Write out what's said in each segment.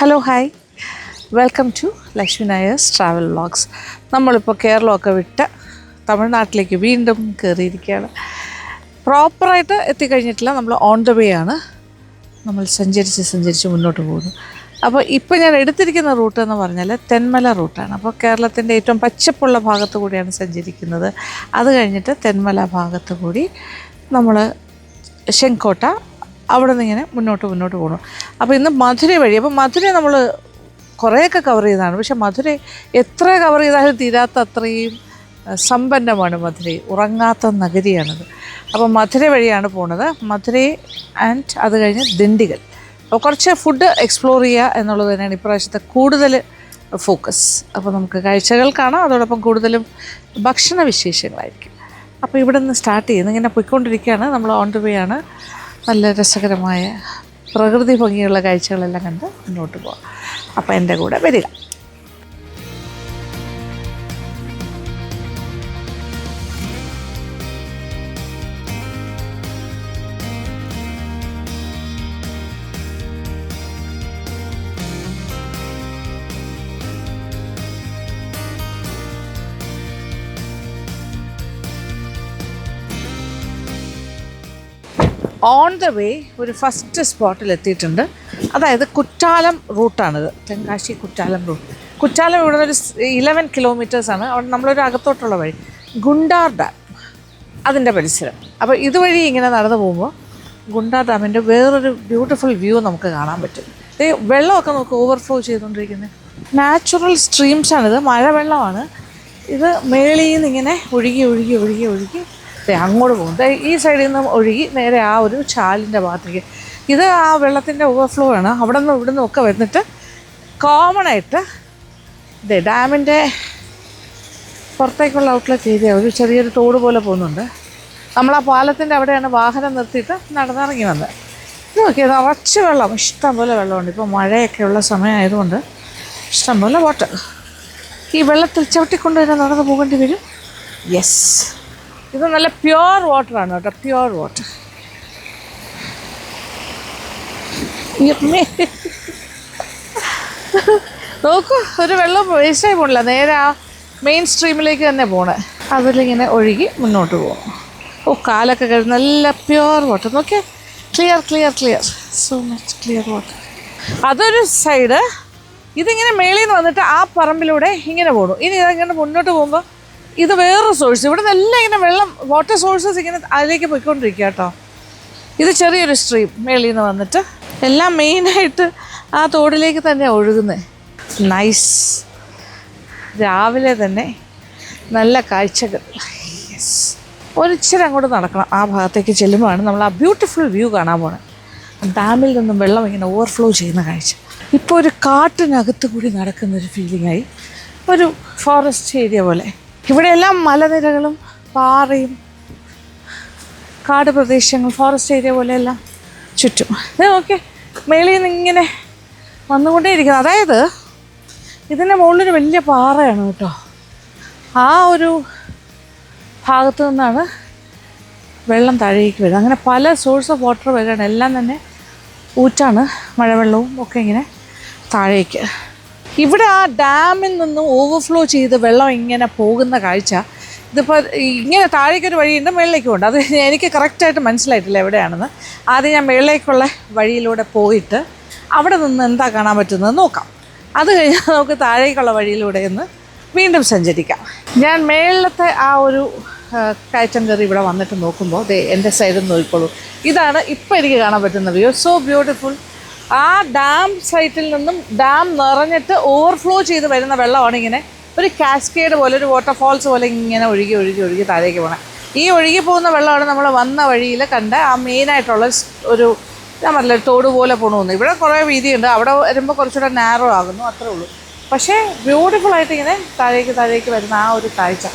Hello hi, welcome to Lakshmi Nair's travel vlogs. നമ്മളിപ്പോൾ കേരളമൊക്കെ വിട്ട് തമിഴ്നാട്ടിലേക്ക് വീണ്ടും കയറിയിരിക്കുകയാണ്. പ്രോപ്പറായിട്ട് എത്തിക്കഴിഞ്ഞിട്ടില്ല, നമ്മൾ ഓൺ ദ വേ ആണ്. നമ്മൾ സഞ്ചരിച്ച് മുന്നോട്ട് പോകുന്നു. അപ്പോൾ ഇപ്പോൾ ഞാൻ എടുത്തിരിക്കുന്ന റൂട്ട് എന്ന് പറഞ്ഞാൽ തെന്മല റൂട്ടാണ്. അപ്പോൾ കേരളത്തിൻ്റെ ഏറ്റവും പച്ചപ്പുള്ള ഭാഗത്തു കൂടിയാണ് സഞ്ചരിക്കുന്നത്. അത് കഴിഞ്ഞിട്ട് തെന്മല ഭാഗത്തു കൂടി നമ്മൾ ചെങ്കോട്ട, അവിടെ നിന്ന് ഇങ്ങനെ മുന്നോട്ട് പോകണം. അപ്പോൾ ഇന്ന് മധുര വഴി. അപ്പോൾ മധുര നമ്മൾ കുറേയൊക്കെ കവർ ചെയ്തതാണ്, പക്ഷെ മധുര എത്ര കവർ ചെയ്താലും തീരാത്ത അത്രയും സമ്പന്നമാണ് മധുര. ഉറങ്ങാത്ത നഗരിയാണത്. അപ്പോൾ മധുര വഴിയാണ് പോണത്. മധുര ആൻഡ് അത് കഴിഞ്ഞ് ദിണ്ടിഗൽ. അപ്പോൾ കുറച്ച് ഫുഡ് എക്സ്പ്ലോർ ചെയ്യുക എന്നുള്ളത് തന്നെയാണ് ഇപ്രാവശ്യത്തെ കൂടുതൽ ഫോക്കസ്. അപ്പോൾ നമുക്ക് കാഴ്ചകൾ കാണാം, അതോടൊപ്പം കൂടുതലും ഭക്ഷണ വിശേഷങ്ങളായിരിക്കും. അപ്പോൾ ഇവിടെ നിന്ന് സ്റ്റാർട്ട് ചെയ്യുന്നത് ഇങ്ങനെ പോയിക്കൊണ്ടിരിക്കുകയാണ്. നമ്മൾ ഓൺ ദ വേ ആണ്. നല്ല രസകരമായ പ്രകൃതി ഭംഗിയുള്ള കാഴ്ചകളെല്ലാം കണ്ട് മുന്നോട്ട് പോകാം. അപ്പോൾ എൻ്റെ കൂടെ വരിക. ഓൺ ദ വേ ഒരു ഫസ്റ്റ് സ്പോട്ടിൽ എത്തിയിട്ടുണ്ട്. അതായത് കുറ്റാലം റൂട്ടാണിത്, തെങ്കാശി കുറ്റാലം റൂട്ട്. കുറ്റാലം ഇവിടെ ഒരു 11 കിലോമീറ്റേഴ്സാണ്. അവിടെ നമ്മളൊരു അകത്തോട്ടുള്ള വഴി, ഗുണ്ടാർ ഡാം, അതിൻ്റെ പരിസരം. അപ്പോൾ ഇതുവഴി ഇങ്ങനെ നടന്നു പോകുമ്പോൾ ഗുണ്ടാർ ഡാമിൻ്റെ വേറൊരു ബ്യൂട്ടിഫുൾ വ്യൂ നമുക്ക് കാണാൻ പറ്റും. വെള്ളമൊക്കെ നമുക്ക് ഓവർഫ്ലോ ചെയ്തുകൊണ്ടിരിക്കുന്നത് നാച്ചുറൽ സ്ട്രീംസാണിത്, മഴവെള്ളമാണ്. ഇത് മേളിൽ നിന്ന് ഇങ്ങനെ ഒഴുകി അങ്ങോട്ട് പോകും. ഈ സൈഡിൽ നിന്ന് ഒഴുകി നേരെ ആ ഒരു ചാലിൻ്റെ ഭാഗത്തേക്ക്. ഇത് ആ വെള്ളത്തിൻ്റെ ഓവർഫ്ലോ ആണ്. അവിടെ നിന്ന് ഇവിടെ നിന്നൊക്കെ വന്നിട്ട് കോമണായിട്ട് ഡാമിൻ്റെ പുറത്തേക്കുള്ള ഔട്ട്ലെറ്റ് ഏരിയ ഒരു ചെറിയൊരു തോട് പോലെ പോകുന്നുണ്ട്. നമ്മൾ ആ പാലത്തിൻ്റെ അവിടെയാണ് വാഹനം നിർത്തിയിട്ട് നടന്നിറങ്ങി വന്നത്. ഇത് നോക്കിയത് നിറച്ച് വെള്ളം, ഇഷ്ടംപോലെ വെള്ളമുണ്ട്. ഇപ്പോൾ മഴയൊക്കെയുള്ള സമയമായതുകൊണ്ട് ഇഷ്ടംപോലെ വാട്ടർ. ഈ വെള്ളത്തിൽ ചവിട്ടിക്കൊണ്ട് തന്നെ നടന്നു പോകേണ്ടി വരും. യെസ്, ഇത് നല്ല പ്യുവർ വാട്ടറാണ് കേട്ടോ, പ്യുവർ വാട്ടർ. നോക്കൂ, ഒരു വെള്ളം വേസ്റ്റായി പോണില്ല, നേരെ ആ മെയിൻ സ്ട്രീമിലേക്ക് തന്നെ പോണേ. അതിലിങ്ങനെ ഒഴുകി മുന്നോട്ട് പോകും. കാലൊക്കെ കഴിഞ്ഞ് നല്ല പ്യുവർ വാട്ടർ. നോക്കിയാൽ clear, so much clear water. അതൊരു സൈഡ്. ഇതിങ്ങനെ മേളിൽ നിന്ന് വന്നിട്ട് ആ പറമ്പിലൂടെ ഇങ്ങനെ പോകണം. ഇനി ഇതങ്ങനെ മുന്നോട്ട് പോകുമ്പോൾ ഇത് വേറൊരു സോഴ്സ്. ഇവിടെ നിന്നെല്ലാം ഇങ്ങനെ വെള്ളം, വാട്ടർ സോഴ്സസ് ഇങ്ങനെ അതിലേക്ക് പോയിക്കൊണ്ടിരിക്കുക കേട്ടോ. ഇത് ചെറിയൊരു സ്ട്രീം മേളിൽ നിന്ന് വന്നിട്ട് എല്ലാം മെയിനായിട്ട് ആ തോടിലേക്ക് തന്നെ ഒഴുകുന്നത്. നൈസ്. രാവിലെ തന്നെ നല്ല കാഴ്ചകൾ. യെസ്, ഒരിച്ചിരി അങ്ങോട്ട് നടക്കണം. ആ ഭാഗത്തേക്ക് ചെല്ലുമ്പോഴാണ് നമ്മൾ ആ ബ്യൂട്ടിഫുൾ വ്യൂ കാണാൻ പോണത്. ഡാമിൽ നിന്നും വെള്ളം ഇങ്ങനെ ഓവർഫ്ലോ ചെയ്യുന്ന കാഴ്ച. ഇപ്പോൾ ഒരു കാട്ടിനകത്ത് കൂടി നടക്കുന്നൊരു ഫീലിംഗായി, ഒരു ഫോറസ്റ്റ് ഏരിയ പോലെ. ഇവിടെയെല്ലാം മലനിരകളും പാറയും കാട് പ്രദേശങ്ങൾ, ഫോറസ്റ്റ് ഏരിയ പോലെയെല്ലാം ചുറ്റും. ഓക്കെ, മേളിൽ നിന്ന് ഇങ്ങനെ വന്നുകൊണ്ടേ ഇരിക്കുന്നത്. അതായത് ഇതിൻ്റെ മുകളിലൊരു വലിയ പാറയാണ് കേട്ടോ. ആ ഒരു ഭാഗത്തു നിന്നാണ് വെള്ളം താഴേക്ക് വരുന്നത്. അങ്ങനെ പല സോഴ്സ് ഓഫ് വാട്ടർ വരികയാണ്. എല്ലാം തന്നെ ഊറ്റാണ്, മഴവെള്ളവും ഒക്കെ ഇങ്ങനെ താഴേക്ക്. ഇവിടെ ആ ഡാമിൽ നിന്നും ഓവർഫ്ലോ ചെയ്ത് വെള്ളം ഇങ്ങനെ പോകുന്ന കാഴ്ച. ഇതിപ്പോൾ ഇങ്ങനെ താഴേക്കൊരു വഴിയുണ്ട്, മുകളിലേക്ക് പോകുന്നുണ്ട്. അത് എനിക്ക് കറക്റ്റായിട്ട് മനസ്സിലായിട്ടില്ല എവിടെയാണെന്ന്. ആദ്യം ഞാൻ മുകളിലേക്കുള്ള വഴിയിലൂടെ പോയിട്ട് അവിടെ നിന്ന് എന്താ കാണാൻ പറ്റുന്നത് നോക്കാം. അത് കഴിഞ്ഞാൽ നമുക്ക് താഴേക്കുള്ള വഴിയിലൂടെ ഒന്ന് വീണ്ടും സഞ്ചരിക്കാം. ഞാൻ മേളിലത്തെ ആ ഒരു കയറ്റം കയറി ഇവിടെ വന്നിട്ട് നോക്കുമ്പോൾ എൻ്റെ സൈഡിൽ നിന്ന് നോക്കിക്കോളൂ. ഇതാണ് ഇപ്പോൾ എനിക്ക് കാണാൻ പറ്റുന്ന വ്യൂ. So beautiful. ആ ഡാം സൈറ്റിൽ നിന്നും ഡാം നിറഞ്ഞിട്ട് ഓവർഫ്ലോ ചെയ്ത് വരുന്ന വെള്ളമാണ് ഇങ്ങനെ ഒരു കാസ്കേഡ് പോലെ, ഒരു വാട്ടർഫാൾസ് പോലെ ഇങ്ങനെ ഒഴുകി താഴേക്ക് പോകണം. ഈ ഒഴുകി പോകുന്ന വെള്ളമാണ് നമ്മൾ വന്ന വഴിയിൽ കണ്ട ആ മെയിനായിട്ടുള്ള ഒരു, ഞാൻ പറഞ്ഞില്ല, തോട് പോലെ പോകണമെന്ന്. ഇവിടെ കുറേ വീതിയുണ്ട്, അവിടെ വരുമ്പോൾ കുറച്ചുകൂടെ നാരോ ആകുന്നു, അത്രേ ഉള്ളൂ. പക്ഷേ ബ്യൂട്ടിഫുള്ളായിട്ട് ഇങ്ങനെ താഴേക്ക് വരുന്ന ആ ഒരു കാഴ്ച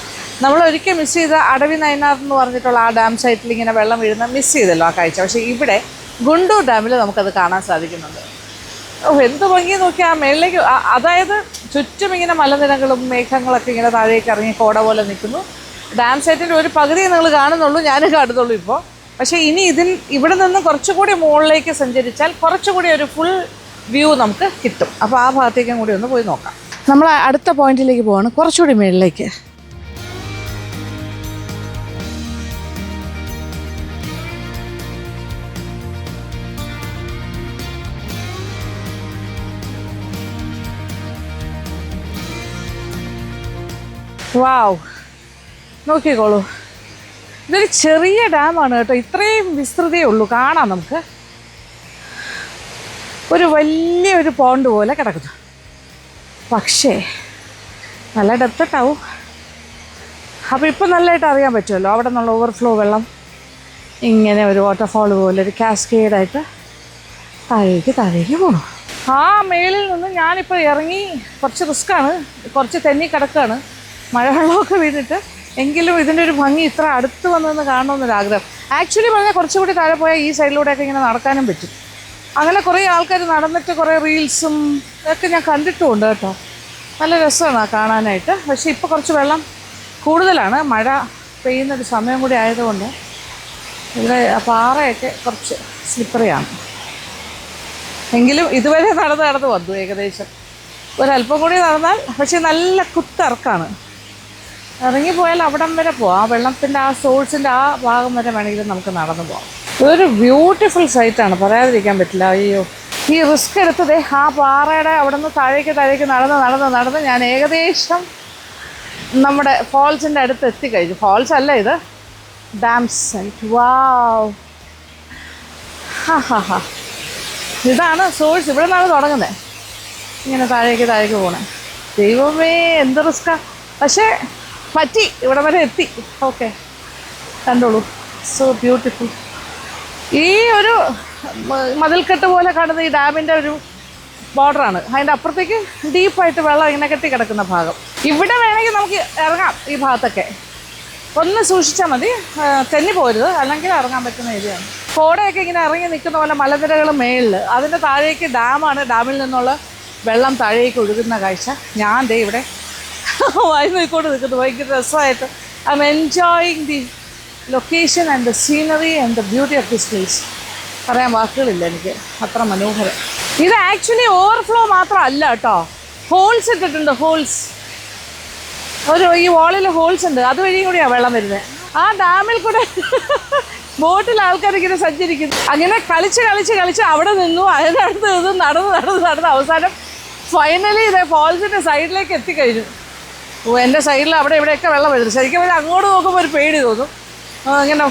നമ്മൾ ഒരിക്കൽ മിസ് ചെയ്ത അടവി നയനാർ എന്ന് പറഞ്ഞിട്ടുള്ള ആ ഡാം സൈറ്റിൽ ഇങ്ങനെ വെള്ളം വീഴുന്ന മിസ് ചെയ്തല്ലോ ആ കാഴ്ച. പക്ഷേ ഇവിടെ ഗുണ്ടൂർ ഡാമിൽ നമുക്കത് കാണാൻ സാധിക്കുന്നുണ്ട്. എന്ത് ഭംഗി നോക്കി ആ മേളിലേക്ക്. അതായത് ചുറ്റും ഇങ്ങനെ മലനിരകളും മേഘങ്ങളൊക്കെ ഇങ്ങനെ താഴേക്ക് ഇറങ്ങി കോട പോലെ നിൽക്കുന്നു. ഡാം സൈറ്റിൻ്റെ ഒരു പകുതി നിങ്ങൾ കാണുന്നുള്ളൂ, ഞാനും കാണുന്നുള്ളൂ ഇപ്പോൾ. പക്ഷേ ഇനി ഇവിടെ നിന്ന് കുറച്ചുകൂടി മുകളിലേക്ക് സഞ്ചരിച്ചാൽ കുറച്ചുകൂടി ഒരു ഫുൾ വ്യൂ നമുക്ക് കിട്ടും. അപ്പോൾ ആ ഭാഗത്തേക്കും കൂടി ഒന്ന് പോയി നോക്കാം. നമ്മൾ അടുത്ത പോയിന്റിലേക്ക് പോവാണ്, കുറച്ചുകൂടി മുകളിലേക്ക്. വാവ്, നോക്കിക്കോളൂ. ഇതൊരു ചെറിയ ഡാമാണ് കേട്ടോ. ഇത്രയും വിസ്തൃതിയേ ഉള്ളൂ. കാണാം നമുക്ക് ഒരു വലിയൊരു പോണ്ട് പോലെ കിടക്കുന്നു. പക്ഷേ നല്ല ഡെപ്താവും. അപ്പോൾ ഇപ്പം നല്ലതായിട്ട് അറിയാൻ പറ്റുമല്ലോ അവിടെ നിന്നുള്ള ഓവർഫ്ലോ വെള്ളം ഇങ്ങനെ ഒരു വാട്ടർഫാൾ പോലെ ഒരു കാസ്കേഡായിട്ട് താഴേക്ക് പോകണം. ആ മേളിൽ നിന്ന് ഞാനിപ്പോൾ ഇറങ്ങി. കുറച്ച് റിസ്ക്കാണ്, കുറച്ച് തെന്നി കിടക്കുകയാണ്, മഴവെള്ളമൊക്കെ വീണിട്ട്. എങ്കിലും ഇതിൻ്റെ ഒരു ഭംഗി ഇത്ര അടുത്ത് വന്നതെന്ന് കാണണമെന്നൊരാഗ്രഹം. ആക്ച്വലി പറഞ്ഞാൽ കുറച്ചുകൂടി താഴെ പോയാൽ ഈ സൈഡിലൂടെയൊക്കെ ഇങ്ങനെ നടക്കാനും പറ്റും. അങ്ങനെ കുറേ ആൾക്കാർ നടന്നിട്ട് കുറേ റീൽസും ഒക്കെ ഞാൻ കണ്ടിട്ടുമുണ്ട് കേട്ടോ. നല്ല രസമാണ് കാണാനായിട്ട്. പക്ഷേ ഇപ്പോൾ കുറച്ച് വെള്ളം കൂടുതലാണ്, മഴ പെയ്യുന്നൊരു സമയം കൂടി ആയതുകൊണ്ട് ഇവിടെ പാറയൊക്കെ കുറച്ച് സ്ലിപ്പറിയാണ്. എങ്കിലും ഇതുവരെ നടന്ന് വന്നു ഏകദേശം. ഒരല്പം കൂടി നടന്നാൽ, പക്ഷേ നല്ല കുത്തിറക്കാണ്. ഇറങ്ങിപ്പോയാൽ അവിടം വരെ പോവാം. ആ വെള്ളത്തിൻ്റെ ആ സോഴ്സിൻ്റെ ആ ഭാഗം വരെ വേണമെങ്കിലും നമുക്ക് നടന്നു പോകാം. ഇതൊരു ബ്യൂട്ടിഫുൾ സൈറ്റാണ്, പറയാതിരിക്കാൻ പറ്റില്ല. അയ്യോ, ഈ റിസ്ക് എടുത്തതേ ആ പാറയുടെ അവിടെ നിന്ന് താഴേക്ക് നടന്ന് ഞാൻ ഏകദേശം നമ്മുടെ ഫോൾസിൻ്റെ അടുത്ത് എത്തിക്കഴിഞ്ഞു. ഫോൾസ് അല്ല, ഇത് ഡാം സൈറ്റ്. വാവ്, ഹാ, ഇതാണ് സോഴ്സ്. ഇവിടെ നിന്നാണ് തുടങ്ങുന്നത്, ഇങ്ങനെ താഴേക്ക് പോകണേ. ദൈവമേ, എന്ത് റിസ്ക്കാ. പക്ഷേ പറ്റി, ഇവിടെ വരെ എത്തി. ഓക്കെ, കണ്ടോളൂ, സോ ബ്യൂട്ടിഫുൾ. ഈ ഒരു മതിൽക്കെട്ട് പോലെ കാണുന്ന ഈ ഡാമിൻ്റെ ഒരു ബോർഡറാണ്. അതിൻ്റെ അപ്പുറത്തേക്ക് ഡീപ്പായിട്ട് വെള്ളം ഇങ്ങനെ കെട്ടി കിടക്കുന്ന ഭാഗം. ഇവിടെ വേണമെങ്കിൽ നമുക്ക് ഇറങ്ങാം. ഈ ഭാഗത്തൊക്കെ ഒന്ന് സൂക്ഷിച്ചാൽ മതി, തെന്നി പോരുത്, അല്ലെങ്കിൽ ഇറങ്ങാൻ പറ്റുന്ന ഏരിയയാണ്. കോടയൊക്കെ ഇങ്ങനെ ഇറങ്ങി നിൽക്കുന്ന പോലെ മലനിരകൾ മേളിൽ, അതിൻ്റെ താഴേക്ക് ഡാമാണ്. ഡാമിൽ നിന്നുള്ള വെള്ളം താഴേക്ക് ഒഴുകുന്ന കാഴ്ച. ഞാൻ ദേ ഇവിടെ വായി നോക്കിക്കൊണ്ട് നിൽക്കുന്നു. ഭയങ്കര രസമായിട്ട് I M enjoying the location and the scenery and the beauty of this place. പറയാൻ വാക്കുകളില്ല എനിക്ക്, അത്ര മനോഹരം. ഇത് ആക്ച്വലി ഓവർഫ്ലോ മാത്രമല്ല കേട്ടോ, ഹോൾസ് ഇട്ടിട്ടുണ്ട്. ഹോൾസ്, ഈ വാളിൽ ഹോൾസ് ഉണ്ട്, അതുവഴിയും കൂടിയാണ് വെള്ളം വരുന്നത്. ആ ഡാമിൽ കൂടെ ബോട്ടിൽ ആൾക്കാർ ഇങ്ങനെ സഞ്ചരിക്കുന്നു. അങ്ങനെ കളിച്ച് അവിടെ നിന്നു. അതിനടുത്ത് ഇത് നടന്ന് അവസാനം ഫൈനലി ഇതേ ഫോൾസിൻ്റെ സൈഡിലേക്ക് എത്തിക്കഴിഞ്ഞു. എൻ്റെ സൈഡിൽ അവിടെ ഇവിടെയൊക്കെ വെള്ളം വരുന്നു. ശരിക്കും പറഞ്ഞാൽ അങ്ങോട്ട് നോക്കുമ്പോൾ ഒരു പേടി തോന്നും. ഇങ്ങനെ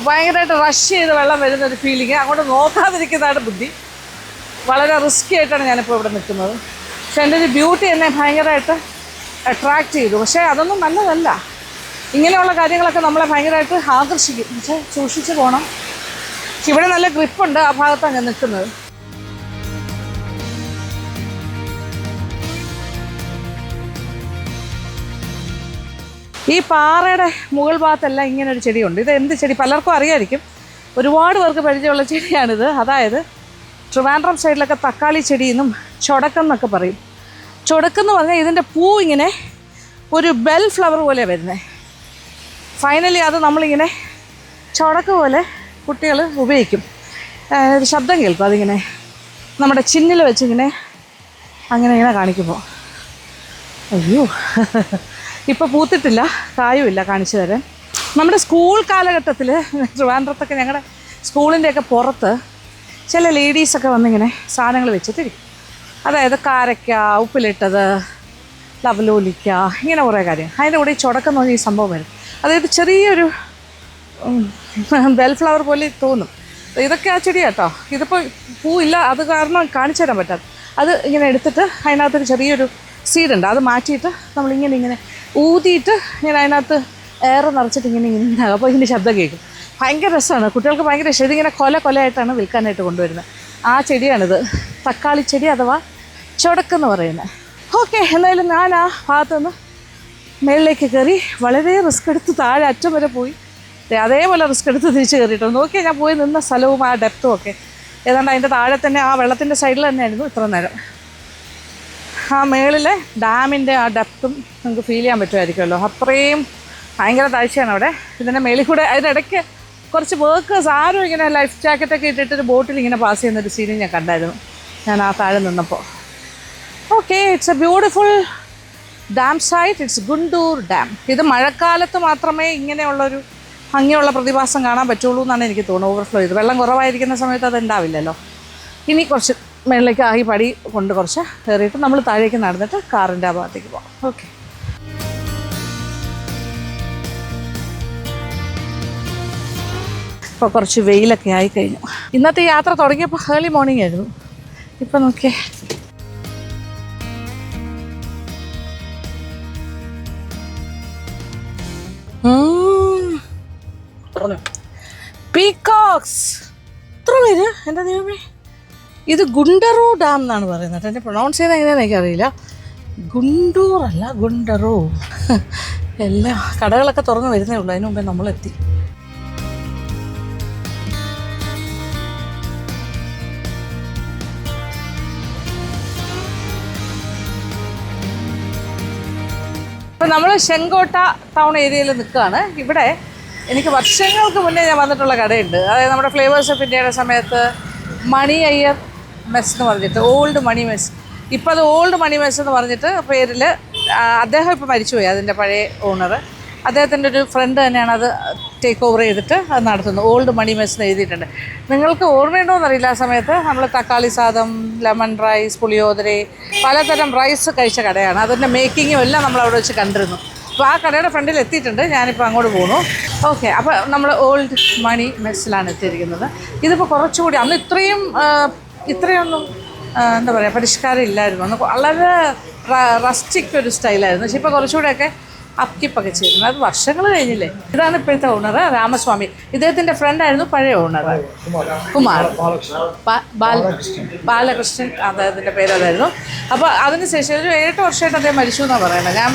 ഭയങ്കരമായിട്ട് റഷ് ചെയ്ത് വെള്ളം വരുന്നൊരു ഫീലിങ്. അങ്ങോട്ട് നോക്കാതിരിക്കുന്നതാണ് ബുദ്ധി. വളരെ റിസ്ക്കി ആയിട്ടാണ് ഞാനിപ്പോൾ ഇവിടെ നിൽക്കുന്നത്. പക്ഷെ എൻ്റെ ഒരു ബ്യൂട്ടി എന്നെ ഭയങ്കരമായിട്ട് അട്രാക്റ്റ് ചെയ്തു. പക്ഷേ അതൊന്നും നല്ലതല്ല. ഇങ്ങനെയുള്ള കാര്യങ്ങളൊക്കെ നമ്മളെ ഭയങ്കരമായിട്ട് ആകർഷിക്കും. പക്ഷേ സൂക്ഷിച്ച് പോകണം. ഇവിടെ നല്ല ഗ്രിപ്പുണ്ട്, ആ ഭാഗത്താണ് ഞാൻ നിൽക്കുന്നത്. ഈ പാറയുടെ മുകൾ ഭാഗത്തെല്ലാം ഇങ്ങനൊരു ചെടിയുണ്ട്. ഇത് എന്ത് ചെടി പലർക്കും അറിയാമായിരിക്കും, ഒരുപാട് പേർക്ക് പരിചയമുള്ള ചെടിയാണിത്. അതായത് ട്രിവാൻഡ്രം സൈഡിലൊക്കെ തക്കാളി ചെടിയെന്നും ചൊടക്കെന്നൊക്കെ പറയും. ചൊടക്കെന്ന് പറഞ്ഞാൽ ഇതിൻ്റെ പൂ ഇങ്ങനെ ഒരു ബെൽ ഫ്ലവർ പോലെ വരുന്നത്. ഫൈനലി അത് നമ്മളിങ്ങനെ ചൊടക്ക് പോലെ കുട്ടികൾ ഉപയോഗിക്കും. ഒരു ശബ്ദം കേൾക്കും, അതിങ്ങനെ നമ്മുടെ ചിന്നിൽ വെച്ചിങ്ങനെ അങ്ങനെ കാണിക്കുമ്പോൾ. അയ്യോ, ഇപ്പോൾ പൂത്തിട്ടില്ല, കായുമില്ല, കാണിച്ചു തരാൻ. നമ്മുടെ സ്കൂൾ കാലഘട്ടത്തിൽ ട്രിവാൻഡ്രത്തൊക്കെ ഞങ്ങളുടെ സ്കൂളിൻ്റെയൊക്കെ പുറത്ത് ചില ലേഡീസൊക്കെ വന്നിങ്ങനെ സാധനങ്ങൾ വെച്ചിട്ടിരിക്കും. അതായത് കാരക്ക, ഉപ്പിലിട്ടത്, ലവലോലിക്ക, ഇങ്ങനെ കുറേ കാര്യം. അതിൻ്റെ കൂടെ ഈ ചുടക്കം നോക്കി ഈ സംഭവം വരും. അതായത് ചെറിയൊരു ബെൽ ഫ്ലവർ പോലെ തോന്നും. ഇതൊക്കെ ആ ചെടി കേട്ടോ. ഇതിപ്പോൾ പൂവില്ല, അത് കാരണം കാണിച്ചു തരാൻ പറ്റാതെ. അത് ഇങ്ങനെ എടുത്തിട്ട് അതിനകത്തൊരു ചെറിയൊരു സീഡുണ്ട്, അത് മാറ്റിയിട്ട് നമ്മളിങ്ങനെ ഊതിയിട്ട് ഇങ്ങനെ അതിനകത്ത് എയർ നിറച്ചിട്ട് ഇങ്ങനെ അപ്പോൾ ഇതിൻ്റെ ശബ്ദം കേൾക്കും. ഭയങ്കര രസമാണ്, കുട്ടികൾക്ക് ഭയങ്കര ഇഷ്ടം. ഇതിങ്ങനെ കൊലയായിട്ടാണ് വിൽക്കാനായിട്ട് കൊണ്ടുവരുന്നത്. ആ ചെടിയാണിത്, തക്കാളി ചെടി അഥവാ ചുടക്കെന്ന് പറയുന്നത്. ഓക്കെ, എന്തായാലും ഞാൻ ആ ഭാഗത്തുനിന്ന് മേളിലേക്ക് കയറി വളരെ റിസ്ക് എടുത്ത് താഴെ അറ്റം വരെ പോയി. അതേപോലെ റിസ്ക് എടുത്ത് തിരിച്ച് കയറിയിട്ടുണ്ട്. നോക്കിയാൽ ഞാൻ പോയി നിന്ന സ്ഥലവും ആ ഡെപ്തും ഒക്കെ ഏതാണ്ട് അതിൻ്റെ താഴെ തന്നെ, ആ വെള്ളത്തിൻ്റെ സൈഡിൽ തന്നെയായിരുന്നു ഇത്ര നേരം. ആ മേളിലെ ഡാമിൻ്റെ ആ ഡെപ്തും നമുക്ക് ഫീൽ ചെയ്യാൻ പറ്റുമായിരിക്കുമല്ലോ. അത്രയും ഭയങ്കര താഴ്ചയാണ് അവിടെ. ഇതിൻ്റെ മേളിൽ കൂടെ അതിനിടയ്ക്ക് കുറച്ച് വർക്കേഴ്സ് ആരും ഇങ്ങനെ ലൈഫ് ജാക്കറ്റൊക്കെ ഇട്ടിട്ടൊരു ബോട്ടിൽ ഇങ്ങനെ പാസ് ചെയ്യുന്നൊരു സീനും ഞാൻ കണ്ടായിരുന്നു. ഞാൻ ആ താഴെ നിന്നപ്പോൾ. Okay, it's a beautiful dam site. It's Guntur dam. ഇത് മഴക്കാലത്ത് മാത്രമേ ഇങ്ങനെയുള്ളൊരു ഭംഗിയുള്ള പ്രതിഭാസം കാണാൻ പറ്റുള്ളൂ എന്നാണ് എനിക്ക് തോന്നുന്നത്. ഓവർഫ്ലോ ചെയ്ത് വെള്ളം കുറവായിരിക്കുന്ന സമയത്ത് അത് ഉണ്ടാവില്ലല്ലോ. ഇനി കുറച്ച് മേളിലേക്ക് ആയി പടി കൊണ്ട് കുറച്ച് കയറിയിട്ട് നമ്മൾ താഴേക്ക് നടന്നിട്ട് കാറിൻ്റെ ആ ഭാഗത്തേക്ക് പോകാം. ഓക്കെ, ഇപ്പോൾ കുറച്ച് വെയിലൊക്കെ ആയിക്കഴിഞ്ഞു. ഇന്നത്തെ യാത്ര തുടങ്ങിയപ്പോൾ ഏർലി മോർണിംഗ് ആയിരുന്നു. ഇപ്പം നോക്കിയേ, പീകോക്സ്. എത്ര പേര് എൻ്റെ ദൈവമേ. ഇത് ഗുണ്ടറോ ഡാം എന്നാണ് പറയുന്നത്. എൻ്റെ പ്രൊണൗൺസ് ചെയ്താൽ എങ്ങനെയാണെന്ന് എനിക്കറിയില്ല. ഗുണ്ടൂർ അല്ല, ഗുണ്ടറോ. എല്ലാ കടകളൊക്കെ തുറന്ന് വരുന്നേ ഉള്ളൂ. അതിന് മുമ്പേ നമ്മളെത്തി. ഇപ്പം നമ്മൾ ചെങ്കോട്ട ടൗൺ ഏരിയയിൽ നിൽക്കുകയാണ്. ഇവിടെ എനിക്ക് വർഷങ്ങൾക്ക് മുന്നേ ഞാൻ വന്നിട്ടുള്ള കടയുണ്ട്. അതായത് നമ്മുടെ ഫ്ലേവേഴ്സ് ഓഫ് ഇന്ത്യയുടെ സമയത്ത് മണി അയ്യർ മെസ് എന്ന് പറഞ്ഞിട്ട്, ഓൾഡ് മണി മെസ്. ഇപ്പോൾ അത് ഓൾഡ് മണി മെസ് എന്ന് പറഞ്ഞിട്ട് പേരിൽ, അദ്ദേഹം ഇപ്പോൾ മരിച്ചുപോയി, അതിൻ്റെ പഴയ ഓണർ. അദ്ദേഹത്തിൻ്റെ ഒരു ഫ്രണ്ട് തന്നെയാണ് അത് ടേക്ക് ഓവർ ചെയ്തിട്ട് അത് നടത്തുന്നത്. ഓൾഡ് മണി മെസ് എന്ന് എഴുതിയിട്ടുണ്ട്. നിങ്ങൾക്ക് ഓർമ്മയുണ്ടോയെന്നറിയില്ല, ആ സമയത്ത് നമ്മൾ തക്കാളി സാദം, ലെമൺ റൈസ്, പുളിയോദര, പലതരം റൈസ് കഴിച്ച കടയാണ്. അതിൻ്റെ മേക്കിങ്ങും എല്ലാം നമ്മൾ അവിടെ വെച്ച് കണ്ടിരുന്നു. അപ്പോൾ ആ കടയുടെ ഫ്രണ്ടിൽ എത്തിയിട്ടുണ്ട്. ഞാനിപ്പോൾ അങ്ങോട്ട് പോകുന്നു. ഓക്കെ, അപ്പോൾ നമ്മൾ ഓൾഡ് മണി മെസ്സിലാണ് എത്തിയിരിക്കുന്നത്. ഇതിപ്പോൾ കുറച്ചുകൂടി, അന്ന് ഇത്രയൊന്നും എന്താ പറയുക, പരിഷ്കാരം ഇല്ലായിരുന്നു. അന്ന് വളരെ റസ്റ്റിക് ഒരു സ്റ്റൈലായിരുന്നു. പക്ഷേ ഇപ്പോൾ കുറച്ചുകൂടെയൊക്കെ അപ്കിപ്പൊക്കെ ചെയ്യുന്നത്. അത് വർഷങ്ങൾ കഴിഞ്ഞില്ലേ. ഇതാണ് ഇപ്പോഴത്തെ ഓണർ, രാമസ്വാമി. ഇദ്ദേഹത്തിൻ്റെ ഫ്രണ്ടായിരുന്നു പഴയ ഓണർ, കുമാർ ബാലകൃഷ്ണൻ, അദ്ദേഹത്തിൻ്റെ പേര് അതായിരുന്നു. അപ്പോൾ അതിന് ശേഷം ഒരു 7 വർഷമായിട്ട് അദ്ദേഹം മരിച്ചു എന്നാണ് പറയുന്നത്. ഞാൻ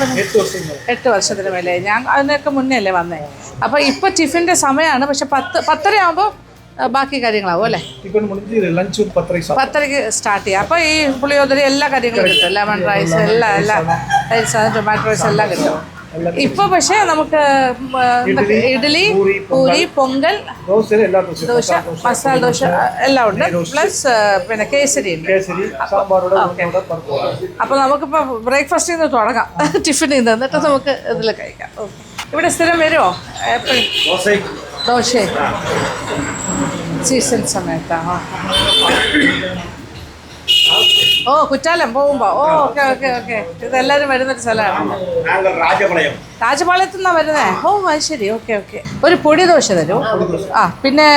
8 വർഷത്തിന് മേലെ. ഞാൻ അതിനൊക്കെ മുന്നേ അല്ലേ വന്നേ. അപ്പോൾ ഇപ്പോൾ ടിഫിൻ്റെ സമയമാണ്. പക്ഷെ 10:30 ആകുമ്പോൾ ബാക്കി കാര്യങ്ങളാവും അല്ലേ. 10:30 സ്റ്റാർട്ട് ചെയ്യാം. അപ്പോൾ ഈ പുളിയോദര എല്ലാ കാര്യങ്ങളും കിട്ടും. ലെമൺ റൈസ് എല്ലാം ടൊമാറ്റോ റൈസ് എല്ലാം കിട്ടും. ഇപ്പോൾ പക്ഷേ നമുക്ക് ഇഡ്ഡലി, പൂരി, പൊങ്കൽ, ദോശ, മസാല ദോശ എല്ലാം ഉണ്ട്. പ്ലസ് പിന്നെ കേസരി ഉണ്ട്. അപ്പോൾ നമുക്കിപ്പോൾ ബ്രേക്ക്ഫാസ്റ്റിൽ നിന്ന് തുടങ്ങാം, ടിഫിനിൽ നിന്ന്. എന്നിട്ട് നമുക്ക് ഇതിൽ കഴിക്കാം. ഇവിടെ സ്ഥിരം വരുമോ എപ്പോഴും ദോശ? സീസൺ സമയത്താണ്. ഓ, കുറ്റാലം പോകുമ്പോൾ. ഓ, ഓക്കെ ഓക്കെ ഓക്കെ. ഇതെല്ലാവരും വരുന്നൊരു സ്ഥലമാണ്. രാജപാളയത്തു നിന്നാണ് വരുന്നേ. ഓ, അത് ശരി. Okay okay. ഒരു പൊടി ദോശ തരും. ആ, പിന്നെ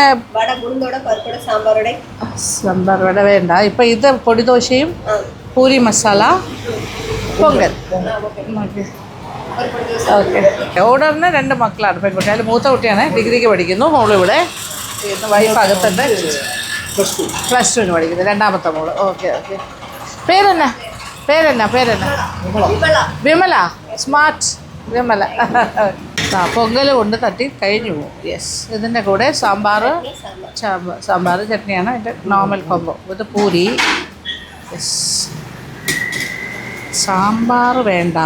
സാമ്പാർ വട വേണ്ട. ഇപ്പം ഇത് പൊടി ദോശയും പൂരി മസാല, പൊങ്കൽ. ഓക്കെ. ഓർഡറിന് 2 മക്കളാണ്, പെൺകുട്ടി. അതിൽ മൂത്ത കുട്ടിയാണ്, ഡിഗ്രിക്ക് പഠിക്കുന്നു. മോളിവിടെ, വൈഫ് അകത്തുണ്ട്, +2 പഠിക്കുന്നു. രണ്ടാമത്തെ മോള്. Okay okay. പേരെന്നാ? വിമല. സ്മാർട്ട് വിമല. ആ, പൊങ്കൽ കൊണ്ട് തട്ടി കഴിഞ്ഞു പോകും. യെസ്. ഇതിൻ്റെ കൂടെ സാമ്പാർ ചട്നിയാണ് അതിൻ്റെ നോർമൽ കോംബോ. ഇത് പൂരി. യെസ്. സാമ്പാർ വേണ്ട.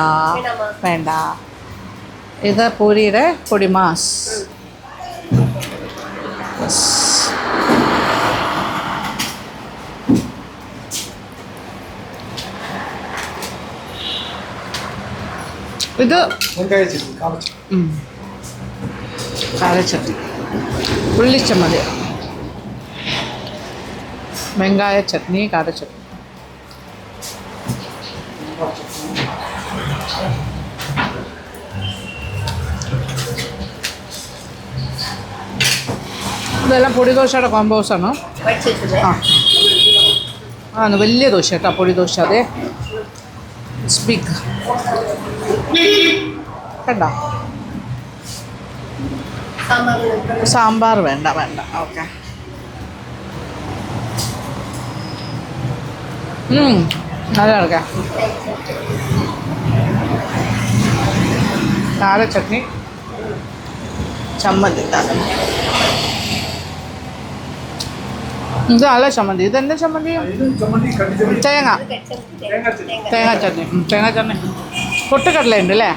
ഇത് പൂരിയുടെ പൊടിമാസ്. ഇത് കാരച്ചട്ടി, ഉള്ളിച്ചമ്മതി, വെങ്കായ ചട്നി, കാരച്ചട്ടി. ഇതെല്ലാം പൊടി ദോശയുടെ കോമ്പോസാണ്. ആ, വലിയ ദോശ കേട്ടോ, പൊടി ദോശ. അതെ, സ്പീക്ക് കണ്ടോ. സാമ്പാർ വേണ്ട. ഓക്കെ. നല്ല എടുക്കാം. കാര ചട്നി, ചമ്മന്തി. ഇത് നല്ല ചമ്മന്തി. ഇതെന്താ ചമ്മന്തി? തേങ്ങ ചട്നി. പൊട്ടുകടല ഉണ്ട് അല്ലേ?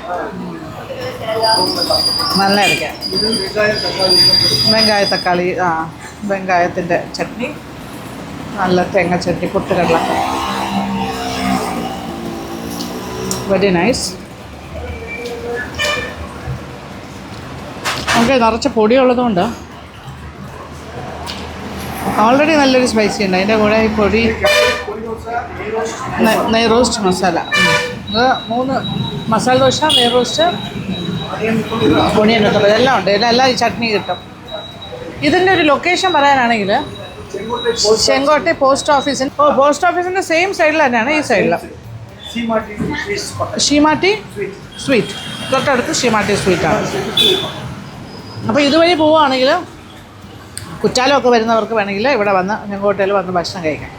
നല്ല എടുക്കാം. വെങ്കായ തക്കാളി. വെങ്കായത്തിൻ്റെ ചട്നി. നല്ല തേങ്ങ ചട്നി പൊട്ടുകടല. Very nice. നമുക്ക് നിറച്ച് പൊടിയുള്ളതുകൊണ്ട് ഓൾറെഡി നല്ലൊരു സ്പൈസി ഉണ്ട്. അതിൻ്റെ കൂടെ ഈ പൊടി നെയ് റോസ്റ്റ് മസാല, ഇത് 3 മസാല ദോശ, നെയ് റോസ്റ്റ്, പൊടിയനത്തുള്ള ഇതെല്ലാം ഉണ്ട്. ഇതെല്ലാം ഈ ചട്നി കിട്ടും. ഇതിൻ്റെ ഒരു ലൊക്കേഷൻ പറയാനാണെങ്കിൽ ചെങ്കോട്ടെ പോസ്റ്റ് ഓഫീസിൻ്റെ സെയിം സൈഡിൽ തന്നെയാണ് ഈ സൈഡിൽ ഷീമാട്ടി സ്വീറ്റ്, തൊട്ടടുത്ത് ഷീമാട്ടി സ്വീറ്റാണ്. അപ്പോൾ ഇതുവഴി പോവുകയാണെങ്കിൽ കുറ്റാലമൊക്കെ വരുന്നവർക്ക് വേണമെങ്കിൽ ഇവിടെ വന്ന് ചെങ്കോട്ടയിൽ വന്ന് ഭക്ഷണം കഴിക്കാം.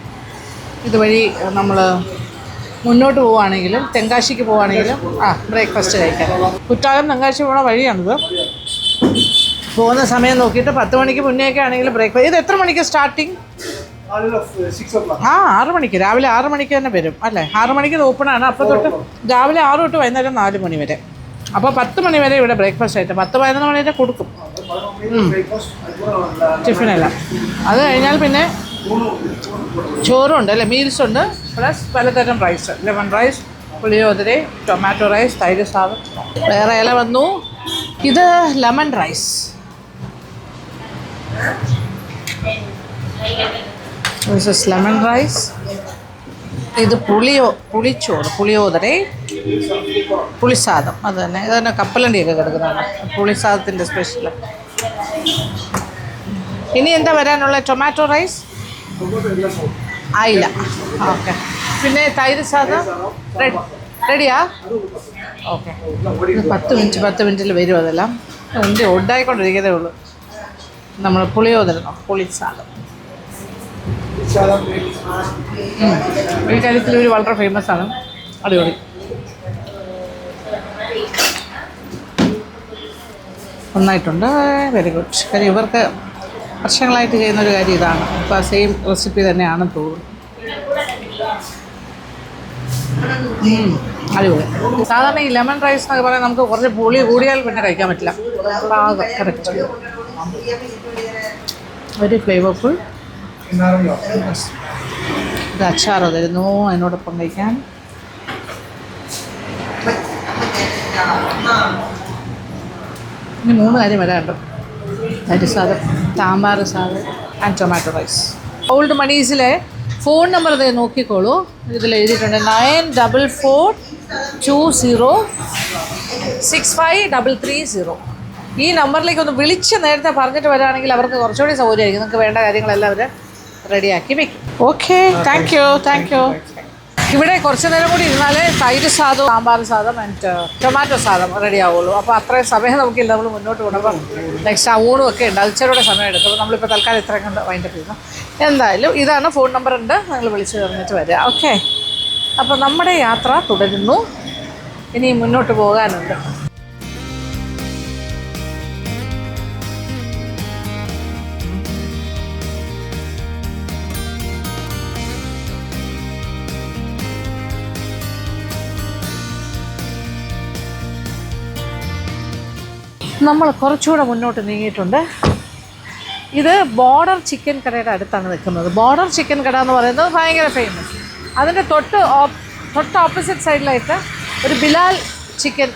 ഇതുവഴി നമ്മൾ മുന്നോട്ട് പോവുകയാണെങ്കിലും തെങ്കാശിക്ക് പോവുകയാണെങ്കിലും ബ്രേക്ക്ഫാസ്റ്റ് കഴിക്കാം. കുറ്റാലം തെങ്കാശി പോകുന്ന വഴിയാണിത്. പോകുന്ന സമയം നോക്കിയിട്ട് 10 മണിക്ക് മുന്നേയൊക്കെ ആണെങ്കിൽ ബ്രേക്ക്ഫാസ്റ്റ്. ഇത് എത്ര മണിക്ക് സ്റ്റാർട്ടിങ്? 6 മണിക്ക്, രാവിലെ 6 മണിക്ക് തന്നെ വരും അല്ലേ? 6 മണിക്ക് ഇത് ഓപ്പണാണ്. അപ്പോൾ തൊട്ട് രാവിലെ 6 തൊട്ട് വൈകുന്നേരം 4 മണി വരെ. അപ്പോൾ 10 മണി വരെ ഇവിടെ ബ്രേക്ക്ഫാസ്റ്റ് ആയിട്ട് 10-11 മണി വരെ കൊടുക്കും ടിഫിനല്ല. അത് കഴിഞ്ഞാൽ പിന്നെ ചോറുണ്ട് അല്ലേ, മീൽസ് ഉണ്ട്, പ്ലസ് പലതരം rice, lemon rice, puliyodara, tomato rice, തൈര് സാദം, വേറെ ഇല വന്നു. ഇത് lemon rice. This is lemon rice. ഇത് പുളിച്ചോറ്, പുളിയോദര, പുളിസാദം. അത് തന്നെ, ഇത് തന്നെ കപ്പലണ്ടിയൊക്കെ കിടക്കുന്നതാണ് പുളിസാദത്തിൻ്റെ സ്പെഷ്യൽ. ഇനി എന്താ വരാനുള്ള? ടൊമാറ്റോ റൈസ് ആയില്ല. ഓക്കെ. പിന്നെ തൈര് സാദം റെഡിയാ? ഓക്കെ. 10 മിനിറ്റിൽ വരും അതെല്ലാം. ഉണ്ട്, ഉണ്ടായിക്കൊണ്ടിരിക്കുന്നതേ ഉള്ളൂ. നമ്മൾ പുളിയോദര, പുളിസാദം ഈ കാര്യത്തിൽ ഇവർ വളരെ ഫേമസ് ആണ്. അടിപൊളി. നന്നായിട്ടുണ്ട്. Very good. കാര്യം ഇവർക്ക് വർഷങ്ങളായിട്ട് ചെയ്യുന്നൊരു കാര്യം ഇതാണ്. അപ്പോൾ ആ സെയിം റെസിപ്പി തന്നെയാണെന്ന് തോന്നുന്നു. അടിപൊളി. സാധാരണ ഈ ലെമൺ റൈസ് എന്നൊക്കെ പറയാൻ നമുക്ക് കുറച്ച് പുളി കൂടിയാൽ പിന്നെ കഴിക്കാൻ പറ്റില്ല. പാകം കറക്റ്റ്. Very flavourful. ഇത് അച്ചാറ് തരുന്നു അതിനോടൊപ്പം കഴിക്കാൻ. ഇനി 3 കാര്യം വരാനുണ്ട്. തൈര് സാദം, സാമ്പാർ സാദം ആൻഡ് ടൊമാറ്റോ റൈസ്. ഓൾഡ് മണീസിലെ ഫോൺ നമ്പർ ഇത് നോക്കിക്കോളൂ. ഇതിൽ എഴുതിയിട്ടുണ്ട് 9420653330. ഈ നമ്പറിലേക്ക് ഒന്ന് വിളിച്ച് നേരത്തെ പറഞ്ഞിട്ട് വരികയാണെങ്കിൽ അവർക്ക് കുറച്ചുകൂടി സൗകര്യമായിരിക്കും. നിങ്ങൾക്ക് വേണ്ട കാര്യങ്ങളെല്ലാം അവർ റെഡിയാക്കി വെക്കും. Okay, thank you. ഇവിടെ കുറച്ച് നേരം കൂടി ഇരുന്നാലേ തൈര് സാദം, സാമ്പാർ സാദം ആൻഡ് ടൊമാറ്റോ സാദം റെഡി ആവുള്ളൂ. അപ്പോൾ അത്രയും സമയം നമുക്കില്ല, നമ്മൾ മുന്നോട്ട് പോകുമ്പോൾ നെക്സ്റ്റ് ആ ഊണും ഒക്കെ ഉണ്ട്. അതിച്ചൂടെ സമയം എടുക്കും. അപ്പോൾ നമ്മളിപ്പോൾ തൽക്കാലം ഇത്രയും കണ്ട് വൈൻഡപ്പ് ചെയ്യുന്നു. എന്തായാലും ഇതാണ് ഫോൺ നമ്പർ ഉണ്ട്, നിങ്ങൾ വിളിച്ച് പറഞ്ഞിട്ട് വരിക. ഓക്കെ. അപ്പോൾ നമ്മുടെ യാത്ര തുടരുന്നു. ഇനി മുന്നോട്ട് പോകാനുണ്ട്. നമ്മൾ കുറച്ചുകൂടെ മുന്നോട്ട് നീങ്ങിയിട്ടുണ്ട്. ഇത് ബോർഡർ ചിക്കൻ കടയുടെ അടുത്താണ് നിൽക്കുന്നത്. ബോർഡർ ചിക്കൻ കട എന്ന് പറയുന്നത് ഭയങ്കര ഫേമസ്. അതിൻ്റെ തൊട്ട് ഓപ്പോസിറ്റ് സൈഡിലായിട്ട് ഒരു ബിലാൽ ചിക്കൻ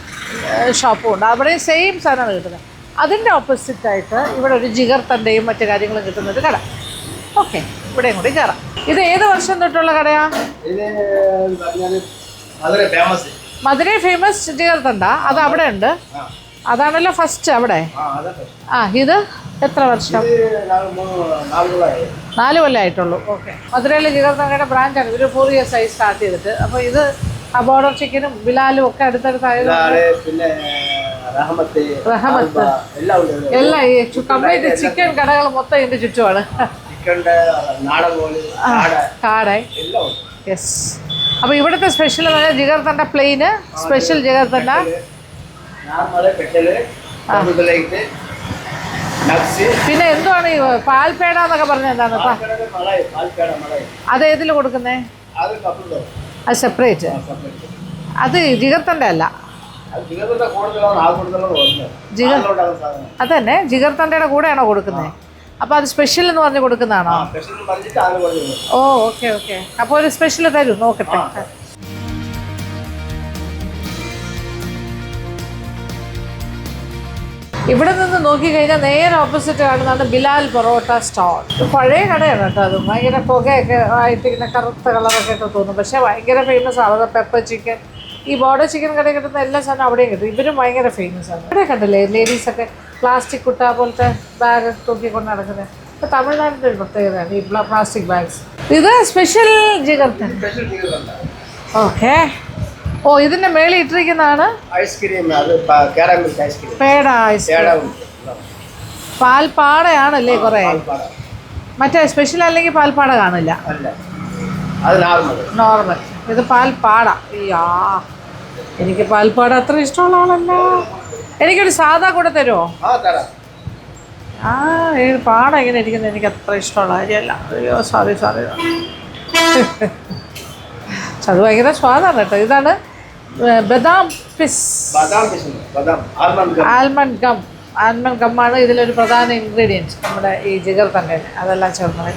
ഷോപ്പും ഉണ്ട്. അവിടെ സെയിം സാധനമാണ് കിട്ടുന്നത്. അതിൻ്റെ ഓപ്പോസിറ്റായിട്ട് ഇവിടെ ഒരു ജിഗർ തൻ്റെയും മറ്റു കാര്യങ്ങളും കിട്ടുന്നൊരു കട. ഓക്കെ, ഇവിടെയും കൂടി കയറാം. ഇത് ഏത് വർഷം തൊട്ടുള്ള കടയാണ്? മധുരൈ ഫേമസ് ജിഗർ തണ്ട. അത് അവിടെ ഉണ്ട്. അതാണല്ലോ ഫസ്റ്റ് അവിടെ. ഇത് എത്ര വർഷം? 4 കൊല്ലമായിട്ടുള്ളൂ. ഓക്കെ. മധുരയിലെ ജിഗർ തണ്ടയുടെ ബ്രാഞ്ചാണ്. ഒരു 4 years ആയി സ്റ്റാർട്ട് ചെയ്തിട്ട്. അപ്പോൾ ഇത് ആ ബോർഡർ ചിക്കനും ബിലാലും ഒക്കെ അടുത്തടുത്തായത് റഹമത്ത് എല്ലാം ഈ കംപ്ലീറ്റ് ചിക്കൻ കടകൾ മൊത്തം ഇതിൻ്റെ ചുറ്റുമാണ്. കാടായി. യെസ്. അപ്പോൾ ഇവിടുത്തെ സ്പെഷ്യൽ എന്ന് പറഞ്ഞാൽ ജിഗർ തണ്ട പ്ലെയിന്, സ്പെഷ്യൽ ജിഗർ തണ്ട, പിന്നെ എന്തുവാണ് ഈ പാൽപേട എന്നൊക്കെ പറഞ്ഞ എന്താണ്? അത് ഏതിൽ കൊടുക്കുന്നേ? അത് സെപ്പറേറ്റ്. അത് ജിഗർ തണ്ട അല്ല. അത് തന്നെ ജിഗർ തണ്ടയുടെ കൂടെയാണോ കൊടുക്കുന്നത്? അപ്പോൾ അത് സ്പെഷ്യൽ എന്ന് പറഞ്ഞ് കൊടുക്കുന്നതാണോ? ഓ ഓക്കെ ഓക്കെ. അപ്പോൾ ഒരു സ്പെഷ്യൽ തരും, നോക്കട്ടെ. ഇവിടെ നിന്ന് നോക്കിക്കഴിഞ്ഞാൽ നേരെ ഓപ്പോസിറ്റ് കാണുന്നതാണ് ബിലാൽ പൊറോട്ട സ്റ്റാൾ. പഴയ കടയാണ് കേട്ടോ. അത് ഭയങ്കര പുകയൊക്കെ ആയിട്ട് ഇങ്ങനെ കറുത്ത കളറൊക്കെ ഒക്കെ തോന്നും. പക്ഷേ ഭയങ്കര ഫേമസ് ആണ്. അത് പെപ്പർ ചിക്കൻ, ഈ ബോർഡർ ചിക്കൻ കടയിൽ കിട്ടുന്ന എല്ലാ സാധനം അവിടെയും കിട്ടും. ഇവരും ഭയങ്കര ഫേമസ് ആണ്. ഇവിടെ കണ്ടില്ലേ ലേഡീസൊക്കെ പ്ലാസ്റ്റിക് കുട്ട പോലത്തെ ബാഗ് തൂക്കിക്കൊണ്ട് നടക്കുന്നത്. ഇപ്പോൾ തമിഴ്നാടിൻ്റെ ഒരു പ്രത്യേകതയാണ് ഈ പ്ലാസ്റ്റിക് ബാഗ്സ്. ഇത് സ്പെഷ്യൽ ജിഗർ തന്നെ. ഓക്കെ. ഓ ഇതിന്റെ മേളിൽ ഇട്ടിരിക്കുന്നതാണ് ഐസ്ക്രീം. പേട ഐസ്ക്രീം. പാൽപ്പാടയാണല്ലേ കുറെ. മറ്റേ സ്പെഷ്യൽ അല്ലെങ്കിൽ പാൽപ്പാട കാണില്ല, നോർമൽ. ഇത് പാൽപ്പാട. അയ്യാ, എനിക്ക് പാൽപ്പാട അത്ര ഇഷ്ടമുള്ള ആളല്ല. എനിക്കൊരു സാധാ കൂടെ തരുമോ? ആ പാട ഇങ്ങനെ ഇരിക്കുന്നത് എനിക്ക് അത്ര ഇഷ്ടമുള്ള കാര്യമല്ല. അയ്യോ സോറി. അത് ഭയങ്കര സ്വാദാണ് കേട്ടോ. ഇതാണ് ബദാം പിസ്, ആൽമണ്ട് ഗം. ആൽമണ്ട് ഗമ്മാണ് ഇതിലൊരു പ്രധാന ഇൻഗ്രീഡിയൻറ്റ് നമ്മുടെ ഈ ജിഗർ തന്നെ. അതെല്ലാം ചേർന്നത്.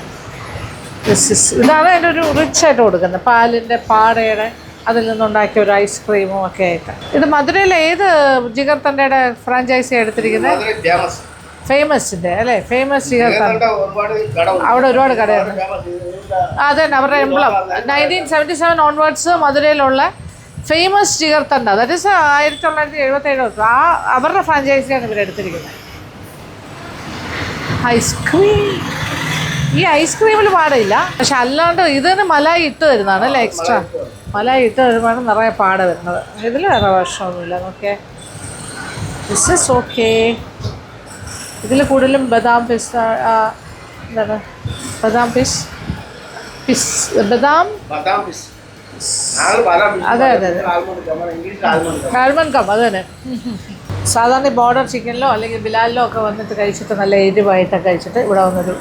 ഇതാണ് അതിൻ്റെ ഒരു റിച്ച് ആയിട്ട് കൊടുക്കുന്നത്. പാലിൻ്റെ പാടയുടെ അതിൽ നിന്നുണ്ടാക്കിയ ഒരു ഐസ്ക്രീമും ഒക്കെ ആയിട്ട്. ഇത് മധുരയിലെ ഏത് ജിഗർ തണ്ടയുടെ ഫ്രാഞ്ചൈസി എടുത്തിരിക്കുന്നത്? ഫേമസിൻ്റെ അല്ലേ? Famous jigarthanda. അവിടെ ഒരുപാട് കടയാണ്. അതന്നെ അവരുടെ എംബ്ലം. 1977 ഓൺവേർഡ്സ് മധുരയിലുള്ള famous jigarthanda. That is 1977. ആ അവരുടെ ഫ്രാഞ്ചൈസിയാണ് ഇവരെടുത്തിരിക്കുന്നത്. ഐസ്ക്രീം. ഈ ഐസ്ക്രീമിൽ പാടില്ല, പക്ഷെ അല്ലാണ്ട് ഇതിന് മലായി ഇട്ട് തരുന്നതാണ് അല്ലേ? എക്സ്ട്രാ മലായി ഇട്ട് തരുമ്പോഴാണ് നിറയെ പാട വരുന്നത്. ഇതിൽ വേറെ വർഷമൊന്നുമില്ല. നോക്കേ, ദിസ് ഇസ് ഓക്കെ. ഇതിൽ കൂടുതലും ബദാം പിസ്. എന്താണ് ബദാം പിസ്? ബദാം. അതെ ആൽമണ്ട് ഗം. അത് തന്നെ. സാധാരണ ബോർഡർ ചിക്കനിലോ അല്ലെങ്കിൽ ബിലാലിലോ ഒക്കെ വന്നിട്ട് കഴിച്ചിട്ട് നല്ല എരിവായിട്ടൊക്കെ കഴിച്ചിട്ട് ഇവിടെ വന്നൊരു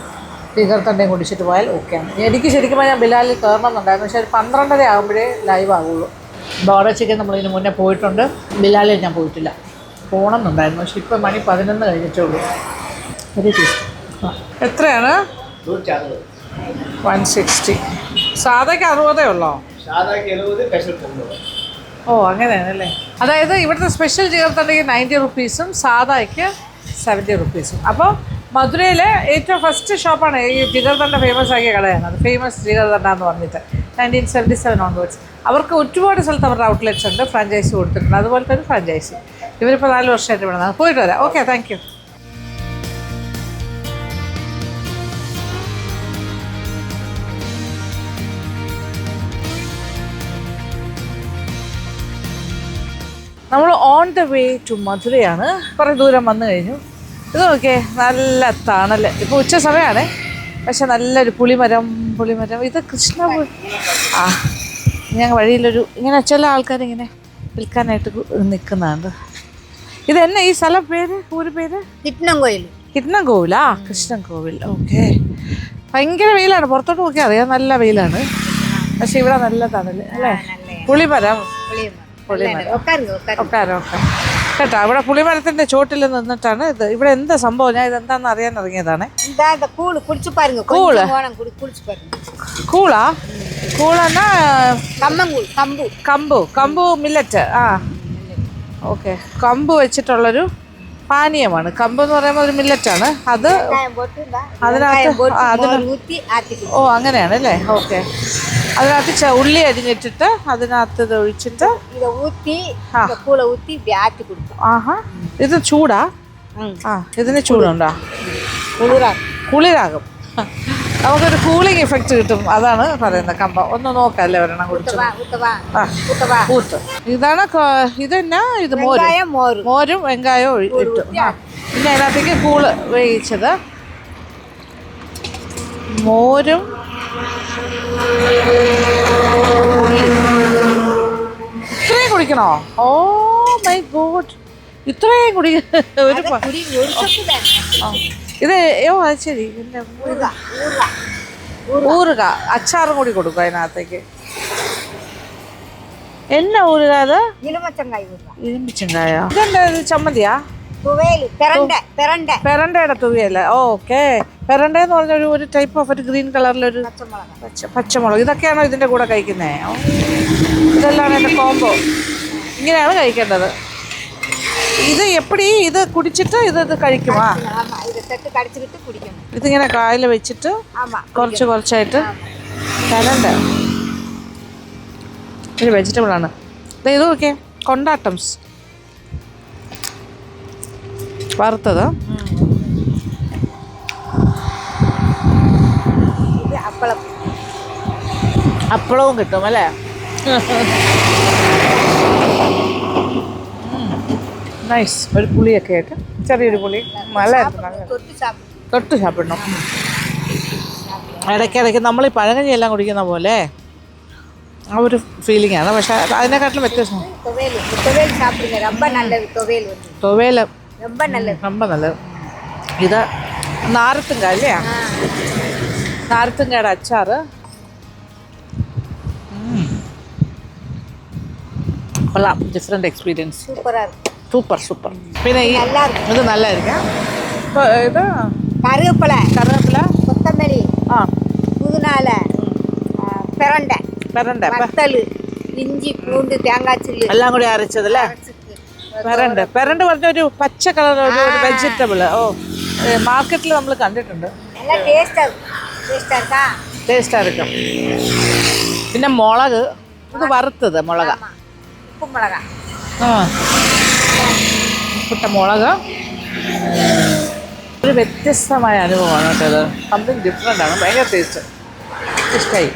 ജിഗർ തണ്ടയും കുടിച്ചിട്ട് പോയാൽ ഓക്കെയാണ്. എനിക്ക് ശരിക്കും ഞാൻ ബിലാലിൽ കയറണമെന്നുണ്ടായിരുന്നു, പക്ഷേ ഒരു 12:30 ആകുമ്പോഴേ ലൈവ് ആകുള്ളൂ. ബോർഡർ ചിക്കൻ നമ്മളിതിന് മുന്നേ പോയിട്ടുണ്ട്, ബിലാലിൽ ഞാൻ പോയിട്ടില്ല. പോകണമെന്നുണ്ടായിരുന്നു, പക്ഷെ ഇപ്പോൾ മണി 11 കഴിഞ്ഞിട്ടേ ഉള്ളൂ. Very taste. എത്രയാണ്? 160. സാധയ്ക്ക് 60 ഉള്ളോ? ഓ അങ്ങനെയാണല്ലേ. അതായത് ഇവിടുത്തെ സ്പെഷ്യൽ ജിഗർ തണ്ടയ്ക്ക് 90 റുപ്പീസും സാധായ്ക്ക് 70 റുപ്പീസും. അപ്പോൾ മധുരയിലെ ഏറ്റവും ഫസ്റ്റ് ഷോപ്പാണ് ഈ ജിഗർ തണ്ട ഫേമസ് ആക്കിയ കടയാണ്. അത് ഫേമസ് ജിഗർ തണ്ട എന്ന് പറഞ്ഞിട്ട് 1977 ഓൺവേർഡ്സ്. അവർക്ക് ഒരുപാട് സ്ഥലത്ത് അവരുടെ ഔട്ട്ലെറ്റ്സ് ഉണ്ട്, ഫ്രാഞ്ചൈസി കൊടുത്തിട്ടുണ്ട്. അതുപോലത്തെ ഒരു ഫ്രാഞ്ചൈസി. ഇവരിപ്പോൾ 4 വർഷമായിട്ട് ഇവിടെ നിന്ന് പോയിട്ട് വരാം. Okay, thank you. നമ്മൾ ഓൺ ദ വേ ടു മധുരയാണ്. കുറേ ദൂരം വന്നു കഴിഞ്ഞു. ഇത് നോക്കിയേ, നല്ല തണൽ. ഇപ്പോൾ ഉച്ച സമയമാണ്, പക്ഷെ നല്ലൊരു പുളിമരം. ഇത് കൃഷ്ണ. ആ ഞങ്ങൾ വഴിയിലൊരു ഇങ്ങനെ ചില ആൾക്കാരിങ്ങനെ വിൽക്കാനായിട്ട് നിൽക്കുന്നുണ്ട്. ഇത് എന്നെ ഈ സ്ഥലം പേര്, ഊര് പേര്? കിട്ടനംകോവിലാ? കൃഷ്ണൻകോവിൽ. ഓക്കെ. ഭയങ്കര വെയിലാണ്, പുറത്തോട്ട് നോക്കിയാൽ അറിയാം, നല്ല വെയിലാണ്. പക്ഷെ ഇവിടെ നല്ല തണൽ അല്ലേ? പുളിമരം. കേട്ടോ, ഇവിടെ പുളിമരത്തിന്റെ ചോട്ടിൽ നിന്നിട്ടാണ് ഇത്. ഇവിടെ എന്താ സംഭവം, ഞാൻ ഇതെന്താന്ന് അറിയാൻ ഇറങ്ങിയതാണ്. കൂളാ? കൂളെന്നാ കമ്പു മില്ലറ്റ്. ആ ഓക്കെ. കമ്പ് വെച്ചിട്ടുള്ളൊരു പാനീയമാണ്. കമ്പ് എന്ന് പറയുമ്പോൾ ഒരു മില്ലറ്റാണ്. അത് അതിനകത്ത് ഓ അങ്ങനെയാണ് അല്ലേ? ഓക്കെ. അതിനകത്ത് ഉള്ളി അരിഞ്ഞിട്ടിട്ട് അതിനകത്ത് ഇത് ഒഴിച്ചിട്ട് ആഹാ. ഇത് ചൂടാ? ആ ഇതിന് ചൂടുണ്ടോ? കുളിരാകും. നമുക്കൊരു കൂളിംഗ് ഇഫക്റ്റ് കിട്ടും, അതാണ് പറയുന്നത്. കമ്പ ഒന്ന് നോക്കല്ലേ ഒരെണ്ണം കുടിച്ചു. കൂത്ത്. ഇതാണ് ഇതെന്നാ? ഇത് മോരും വെങ്കായവും ഇട്ടു. പിന്നെ അതിനകത്തേക്ക് കൂള് വേവിച്ചത്. മോരും ഇത്രയും കുടിക്കണോ? ഓ മൈ ഗോഡ്, ഇത്രയും കുടി. ഒരു ഇത് അയ്യോ അത് ശരി. ഊറുക അച്ചാറും കൂടി കൊടുക്കും അതിനകത്തേക്ക്. എന്നാ ഊറുക? അത് ഇരുമ്പച്ചങ്കായ. ഇതെന്താ ഇത്? ചമ്മന്തിയാ? പെരണ്ടയുടെ തുവിയല്ല. ഓക്കെ. പെരണ്ട എന്ന് പറഞ്ഞ ഒരു ടൈപ്പ് ഓഫ് ഒരു ഗ്രീൻ കളറിലൊരു പച്ചമുളക്. ഇതൊക്കെയാണോ ഇതിൻ്റെ കൂടെ കഴിക്കുന്നത്? ഇതെല്ലാം എൻ്റെ കോംബോ. ഇങ്ങനെയാണ് കഴിക്കേണ്ടത്. ഇത് എപ്പടി ഇത് കുടിച്ചിട്ട് ഇത് കഴിക്കുമോ? ഇതിങ്ങനെ കായൽ വെച്ചിട്ട് കുറച്ചായിട്ട്. പെരണ്ട ഒരു വെജിറ്റബിളാണ്. ഇത് നോക്കിയേ, കൊണ്ടാട്ടംസ് വറുത്തത്. അപ്പളവും കിട്ടും അല്ലേ? നൈസ്. ഒരു പുളിയൊക്കെ ആയിട്ട്, ചെറിയൊരു പുളി. നല്ലതായിരുന്നു. തൊട്ട് സാപ്പിടണം. ഇടയ്ക്കിടയ്ക്ക് നമ്മൾ ഈ പഴങ്കഞ്ഞി എല്ലാം കുടിക്കുന്ന പോലെ ആ ഒരു ഫീലിംഗ് ആണ്. പക്ഷെ അതിനെക്കാട്ടിലും വ്യത്യാസം. തുവേല് ரொம்ப നല്ലത്. ഇത് നാരത്തുങ്ക അല്ലേ? നാരത്തുങ്കയുടെ അച്ചാറ്. കൊള്ളാം. Different experience. സൂപ്പർ. പിന്നെ ഈ ഇത് നല്ലതായിരിക്കും. ഇത് കറിവേപ്പില, കൊത്തമല്ലി, പുതിനാല, പെരണ്ട, ഇഞ്ചി, പൂണ്ട്, തേങ്ങാച്ചില്ലി എല്ലാം കൂടി അരച്ചതല്ലേ? പെരണ്ട് പറഞ്ഞ ഒരു പച്ച കളർ ഒരു വെജിറ്റബിൾ. മാർക്കറ്റിൽ നമ്മൾ കണ്ടിട്ടുണ്ട്. ടേസ്റ്റാ இருக்கும். പിന്നെ മുളക്, ഇത് വറുത്തത് മുളക്, ഉപ്പിട്ട മുളക്. ഒരു വ്യത്യസ്തമായ അനുഭവമാണ് കേട്ടത്. സംതിങ് ഡിഫറെൻ്റ് ആണ്. ഭയങ്കര ടേസ്റ്റ്. ഇഷ്ടമായി.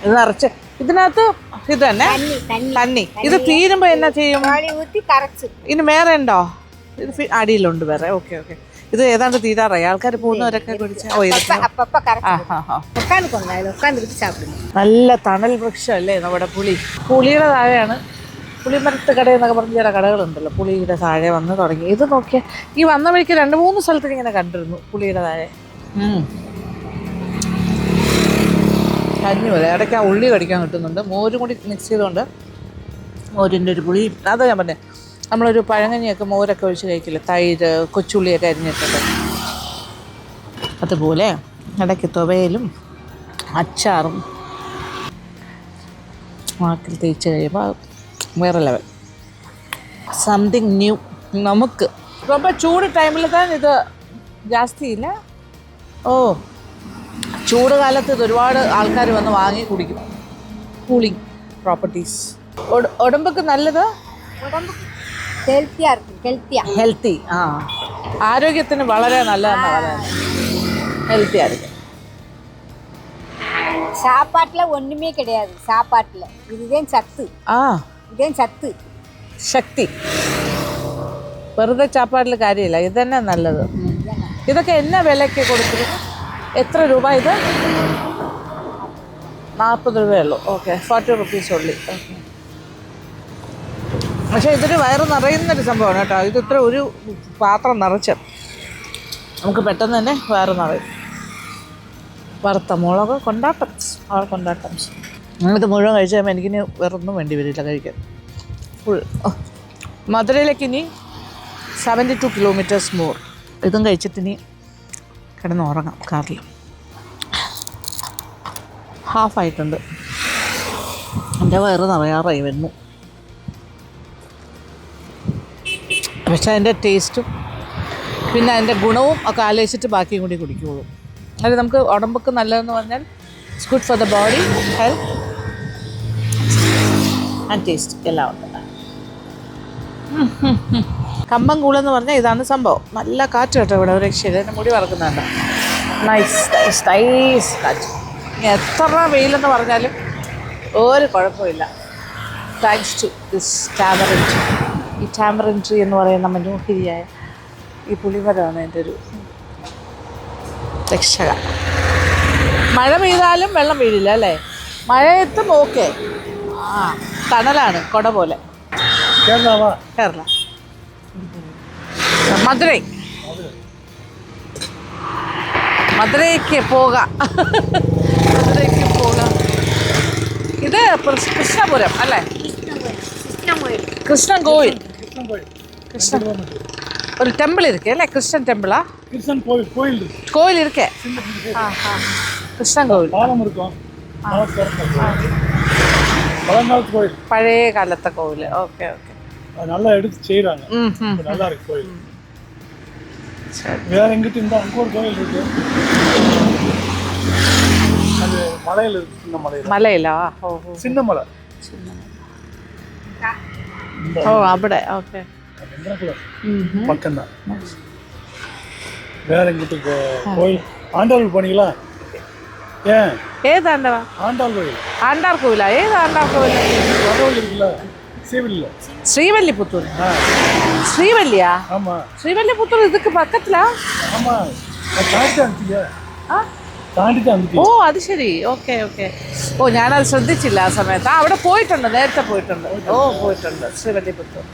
ഇത് നിറച്ച് ഇതിനകത്ത് ഇത് തന്നെ തന്നി. ഇത് തീരുമ്പോൾ എന്നാ ചെയ്യും? ഇനി വേറെ ഉണ്ടോ? ഇത് അടിയിലുണ്ട് വേറെ. ഓക്കെ. ഇത് ഏതാണ്ട് തീരാറായി. ആൾക്കാർ പോകുന്നവരൊക്കെ കുടിച്ച്. നല്ല തണൽ വൃക്ഷം അല്ലേ നമ്മുടെ പുളിയുടെ താഴെയാണ്. പുളിമരത്ത് കട എന്നൊക്കെ പറഞ്ഞ ചില കടകളുണ്ടല്ലോ, പുളിയുടെ താഴെ വന്ന് തുടങ്ങി. ഇത് നോക്കിയാൽ ഈ വന്ന വഴിക്ക് 2-3 സ്ഥലത്ത് ഇങ്ങനെ കണ്ടിരുന്നു പുളിയുടെ താഴെ. കഞ്ഞി പോലെ ഇടയ്ക്ക് ആ ഉള്ളി കടിക്കാൻ കിട്ടുന്നുണ്ട്. മോരും കൂടി മിക്സ് ചെയ്തുകൊണ്ട് മോരിൻ്റെ ഒരു പുളി. അതാ ഞാൻ പറഞ്ഞത്, നമ്മളൊരു പഴങ്കഞ്ഞിയൊക്കെ മോരൊക്കെ ഒഴിച്ച് കഴിക്കില്ല, തൈര് കൊച്ചുള്ളിയൊക്കെ അരിഞ്ഞിട്ടുണ്ട്. അതുപോലെ ഇടയ്ക്ക് തുവയിലും അച്ചാറും നാക്കിൽ തേച്ച് കഴിയുമ്പോൾ വേറെ ലെവൽ. Something new. നമുക്ക് ഇപ്പോൾ ചൂട് ടൈമിൽ തന്നെ ഇത് ജാസ്തിയില്ല. ചൂട് കാലത്ത് ഇത് ഒരുപാട് ആൾക്കാർ വന്ന് വാങ്ങി കുടിക്കും. Cooling properties. ഉടമ്പക്ക് നല്ലത്, ഹെൽത്തി. ആരോഗ്യത്തിന് വളരെ നല്ലതെന്ന് പറയുന്നത്. ഹെൽത്തി ആയിരിക്കും. சாப்பாட்டுல ஒண்ணுமே கிடையாது. சாப்பாட்டுல இதுதான் சத்து. இதுதான் சத்து, ശക്തി. വെറുതെ ചാപ്പാടിൽ കാര്യമില്ല. ഇത് തന്നെ നല്ലത്. ഇതൊക്കെ എന്നാ വിലയ്ക്ക് കൊടുക്കുന്നത്? എത്ര രൂപ ഇത്? 40 രൂപയുള്ളൂ. ഓക്കെ, 40 റുപ്പീസ് ഉള്ളി. ഓക്കെ. പക്ഷേ ഇതൊരു വയറ് നിറയുന്നൊരു സംഭവമാണ് കേട്ടോ. ഇത് ഇത്ര ഒരു പാത്രം നിറച്ച് നമുക്ക് പെട്ടെന്ന് തന്നെ വയറ് നിറയും. വറുത്ത മുളക്, കൊണ്ടാട്ടംസ്. ഇത് മുഴുവൻ കഴിച്ച് കഴിയുമ്പോൾ എനിക്കിനി വേറൊന്നും വേണ്ടി വരില്ല കഴിക്കാൻ. ഫുൾ. മധുരയിലേക്ക് ഇനി 72 കിലോമീറ്റേഴ്സ് മോർ. ഇതും കഴിച്ചിട്ടിനി കിടന്ന് ഉറങ്ങാം കാറിൽ. ഹാഫായിട്ടുണ്ട്. എൻ്റെ വയറ് നിറയാറായി വരുന്നു. പക്ഷേ അതിൻ്റെ ടേസ്റ്റും പിന്നെ അതിൻ്റെ ഗുണവും ഒക്കെ ആലോചിച്ചിട്ട് ബാക്കിയും കൂടി കുടിക്കുകയുള്ളൂ. അത് നമുക്ക് ഉടമ്പൊക്കെ നല്ലതെന്ന് പറഞ്ഞാൽ it's good for the body, health and taste എല്ലാം ഉണ്ട്. കമ്പംകൂളെന്ന് പറഞ്ഞാൽ ഇതാണ് സംഭവം. നല്ല കാറ്റ് കേട്ടോ ഇവിടെ. ഒരു രക്ഷയില്ല. എൻ്റെ മുടി വറക്കുന്നുണ്ട്. നൈസ് കാറ്റ്. എത്ര വെയിലെന്ന് പറഞ്ഞാലും ഒരു കുഴപ്പമില്ല. Thanks to this tamarind tree. ഈ ടാമറിൻ ട്രീ എന്ന് പറയുന്ന മനോഹരിയായ ഈ പുളിമരമാണ് എൻ്റെ ഒരു രക്ഷക. മഴ പെയ്താലും വെള്ളം വീഴില്ല അല്ലേ? മഴയത്തും ഓക്കെ. തണലാണ്, കൊട പോലെ. കേരള മധുരയ്ക്ക് പോകാം. ഇത് കൃഷ്ണപുരം അല്ലേ? കൃഷ്ണൻ കോയിൽ. ஒரு டெம்பிள் இருக்கு இல்லை கிறிஸ்டன் டெம்பிளா? கிருஷ்ணன் கோயில் இருக்கு. கோயில் இருக்கே. கிருஷ்ணன் கோவில் பாலம் இருக்கும். பழங்காலத்து கோயில், பழைய காலத்து கோவில். ஓகே ஓகே, நல்லா எடுத்து செய்யறாங்க. நல்லா இருக்கு கோயில். வேற எங்கிட்ட இருந்தா அங்க ஒரு கோயில் இருக்கு, அது மலையில இருக்கு. சின்ன மலையிலா? சின்ன மலை. ஓ அப்படி. ஓகே, பக்கம் தான். வேற எங்கிட்ட கோயில் ஆண்டாள் போனீங்களா? ஏன் ஏது ஆண்டவா? ஆண்டாள் கோயில். ஆண்டார் கோவிலா? ஏது ஆண்டார் கோவில்? இருக்குல்ல, ஸ்ரீவில்லியில. ஸ்ரீவல்லிபுத்தூர். ஸ்ரீவல்லியா? ஆமா, ശ്രീവല്ലിപുത്തൂർ ഇതൊക്കെ പക്കത്തില? ஆமா, താണ്ടി ഓ അത് ശരി. Okay okay. ഓ ഞാനത് ശ്രദ്ധിച്ചില്ല ആ സമയത്ത്. അവിടെ പോയിട്ടുണ്ട്, നേരത്തെ പോയിട്ടുണ്ട്. ഓ പോയിട്ടുണ്ട് ശ്രീവല്ലിപുത്തൂർ.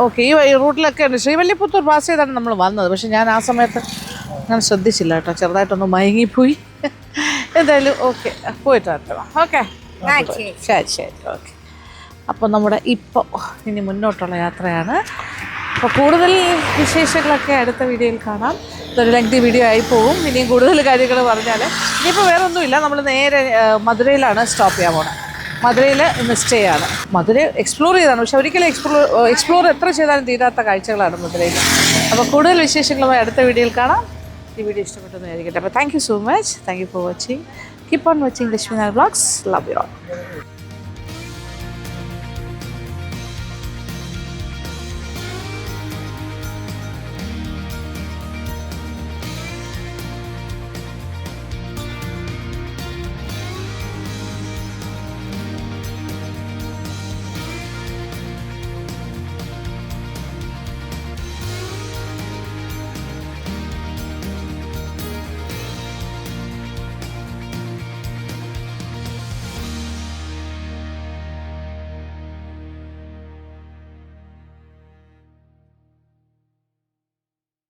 ഓക്കെ, ഈ റൂട്ടിലൊക്കെ ഉണ്ട്. ശ്രീവല്ലിപുത്തൂർ പാസ് ചെയ്താണ് നമ്മൾ വന്നത്. പക്ഷെ ഞാൻ ആ സമയത്ത് ഞാൻ ശ്രദ്ധിച്ചില്ല കേട്ടോ, ചെറുതായിട്ടൊന്ന് മയങ്ങിപ്പോയി. എന്തായാലും ഓക്കെ, പോയിട്ട് വരട്ടോ. ഓക്കെ ശരി ശരി. ഓക്കെ, അപ്പോൾ നമ്മുടെ ഇപ്പോൾ ഇനി മുന്നോട്ടുള്ള യാത്രയാണ്. അപ്പോൾ കൂടുതൽ വിശേഷങ്ങളൊക്കെ അടുത്ത വീഡിയോയിൽ കാണാം. ഇതൊരു ലെങ്തി വീഡിയോ ആയി പോകും. ഇനിയും കൂടുതൽ കാര്യങ്ങൾ പറഞ്ഞാൽ ഇനിയിപ്പോൾ വേറെ ഒന്നുമില്ല. നമ്മൾ നേരെ മധുരയിലാണ് സ്റ്റോപ്പ് ചെയ്യാൻ പോകുന്നത്. മധുരയിൽ ഇന്ന് സ്റ്റേ ആണ്. മധുര എക്സ്പ്ലോർ ചെയ്താണ്, പക്ഷെ ഒരിക്കലും എക്സ്പ്ലോർ എത്ര ചെയ്താലും തീരാത്ത കാഴ്ചകളാണ് മധുരയിൽ. അപ്പോൾ കൂടുതൽ വിശേഷങ്ങളുമായി അടുത്ത വീഡിയോയിൽ കാണാം. ഈ വീഡിയോ ഇഷ്ടപ്പെട്ടെന്ന് വിചാരിക്കട്ടെ. അപ്പോൾ thank you so much. Thank you for watching. Keep on watching Lakshmi Nair vlogs. Love you all.